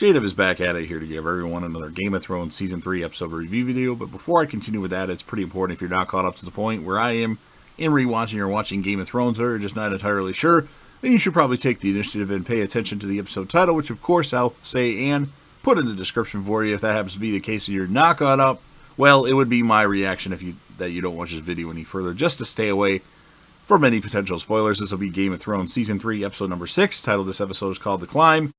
Jadov is back at it here to give everyone another Game of Thrones Season 3 episode review video, but before I continue with that, it's pretty important if you're not caught up to the point where I am in rewatching or watching Game of Thrones or you're just not entirely sure, then you should probably take the initiative and pay attention to the episode title, which of course I'll say and put in the description for you. If that happens to be the case and you're not caught up, well, it would be my reaction that you don't watch this video any further, just to stay away from any potential spoilers. This will be Game of Thrones Season 3, Episode number 6. Title of this episode is called The Climb.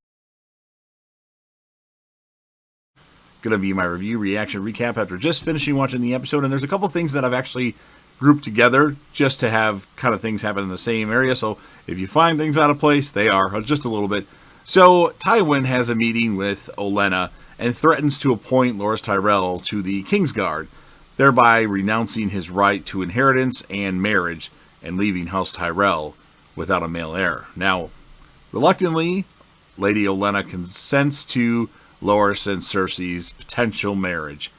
Going to be my review, reaction, recap after just finishing watching the episode. And there's a couple things that I've actually grouped together just to have kind of things happen in the same area. So if you find things out of place, they are just a little bit. So Tywin has a meeting with Olenna and threatens to appoint Loras Tyrell to the Kingsguard, thereby renouncing his right to inheritance and marriage and leaving House Tyrell without a male heir. Now, reluctantly, Lady Olenna consents to Loras and Cersei's potential marriage.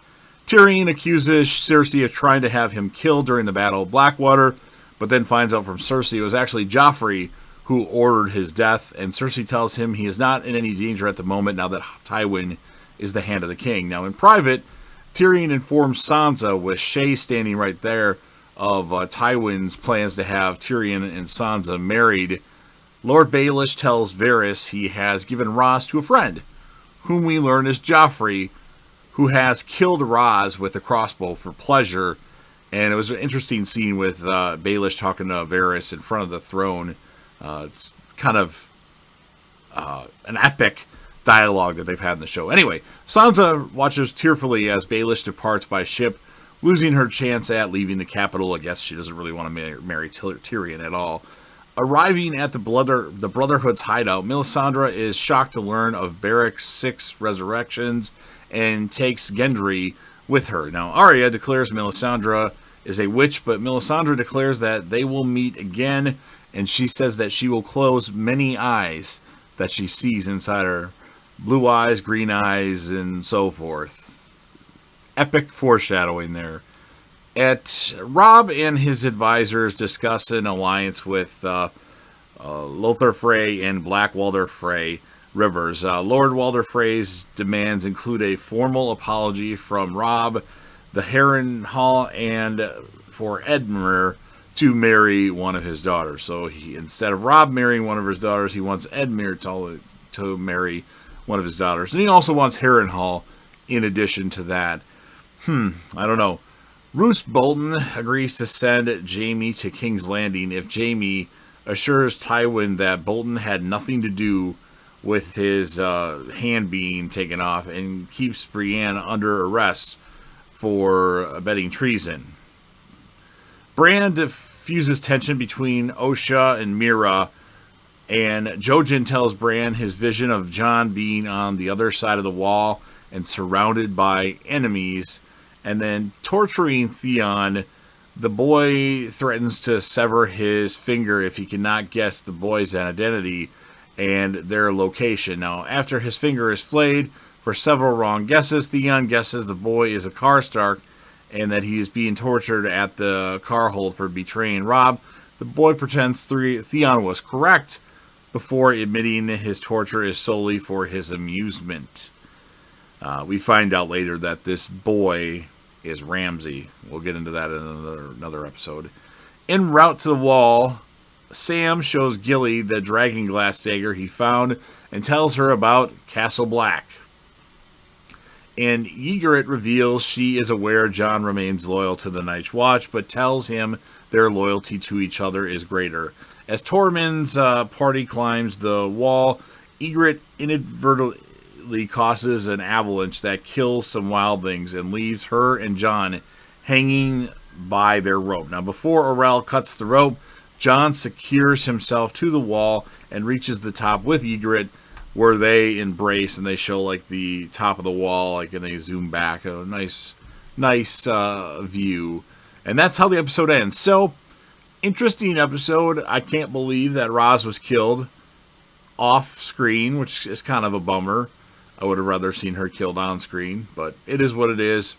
Tyrion accuses Cersei of trying to have him killed during the Battle of Blackwater, but then finds out from Cersei it was actually Joffrey who ordered his death, and Cersei tells him he is not in any danger at the moment now that Tywin is the hand of the king. Now, in private, Tyrion informs Sansa, with Shae standing right there, of Tywin's plans to have Tyrion and Sansa married. Lord Baelish tells Varys he has given Ros to a friend, whom we learn is Joffrey, who has killed Ros with a crossbow for pleasure. And it was an interesting scene with Baelish talking to Varys in front of the throne. It's kind of an epic dialogue that they've had in the show. Anyway, Sansa watches tearfully as Baelish departs by ship, losing her chance at leaving the capital. I guess she doesn't really want to marry Tyrion at all. Arriving at the Brotherhood's hideout, Melisandre is shocked to learn of Beric's 6 resurrections and takes Gendry with her. Now, Arya declares Melisandre is a witch, but Melisandre declares that they will meet again, and she says that she will close many eyes that she sees inside her. Blue eyes, green eyes, and so forth. Epic foreshadowing there. Robb and his advisors discuss an alliance with Lothar Frey and Black Walder Frey Rivers. Lord Walder Frey's demands include a formal apology from Robb, the Harrenhal, and for Edmure to marry one of his daughters. So instead of Robb marrying one of his daughters, he wants Edmure to marry one of his daughters. And he also wants Harrenhal in addition to that. I don't know. Roose Bolton agrees to send Jaime to King's Landing if Jaime assures Tywin that Bolton had nothing to do with his hand being taken off and keeps Brienne under arrest for abetting treason. Bran diffuses tension between Osha and Mira, and Jojen tells Bran his vision of Jon being on the other side of the wall and surrounded by enemies. And then, torturing Theon, the boy threatens to sever his finger if he cannot guess the boy's identity and their location. Now, after his finger is flayed for several wrong guesses, Theon guesses the boy is a Karstark and that he is being tortured at the Carhold for betraying Robb. The boy pretends Theon was correct before admitting his torture is solely for his amusement. We find out later that this boy is Ramsay. We'll get into that in another episode. En route to the wall, Sam shows Gilly the dragonglass dagger he found and tells her about Castle Black. And Ygritte reveals she is aware Jon remains loyal to the Night's Watch, but tells him their loyalty to each other is greater. As Tormund's party climbs the wall, Ygritte inadvertently causes an avalanche that kills some wildlings and leaves her and Jon hanging by their rope. Now, before Orell cuts the rope, Jon secures himself to the wall and reaches the top with Ygritte, where they embrace and they show like the top of the wall, like, and they zoom back. A nice view. And that's how the episode ends. So, interesting episode. I can't believe that Ros was killed off screen, which is kind of a bummer. I would have rather seen her killed on screen, but it is what it is.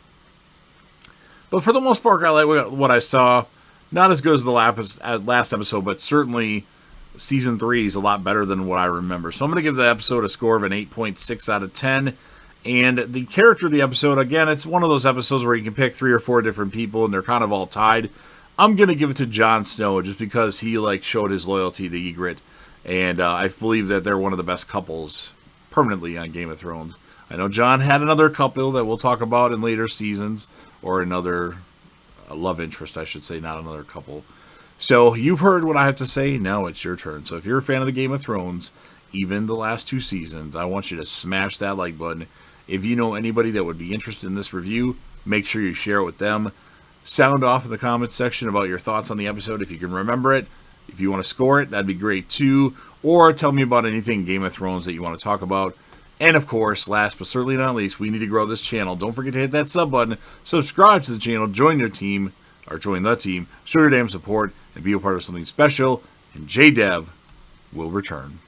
But for the most part, I like what I saw. Not as good as the last episode, but certainly season 3 is a lot better than what I remember. So I'm going to give the episode a score of an 8.6 out of 10. And the character of the episode, again, it's one of those episodes where you can pick 3 or 4 different people and they're kind of all tied. I'm going to give it to Jon Snow just because he showed his loyalty to Ygritte. And I believe that they're one of the best couples permanently on Game of Thrones. I know Jon had another couple that we'll talk about in later seasons, or another love interest, I should say, not another couple. So you've heard what I have to say. Now it's your turn. So if you're a fan of the Game of Thrones, even the last 2 seasons, I want you to smash that like button. If you know anybody that would be interested in this review, make sure you share it with them. Sound off in the comments section about your thoughts on the episode if you can remember it. If you want to score it, that'd be great too. Or tell me about anything Game of Thrones that you want to talk about. And of course, last but certainly not least, we need to grow this channel. Don't forget to hit that sub button, subscribe to the channel, join your team, or join the team, show your damn support, and be a part of something special. And JDev will return.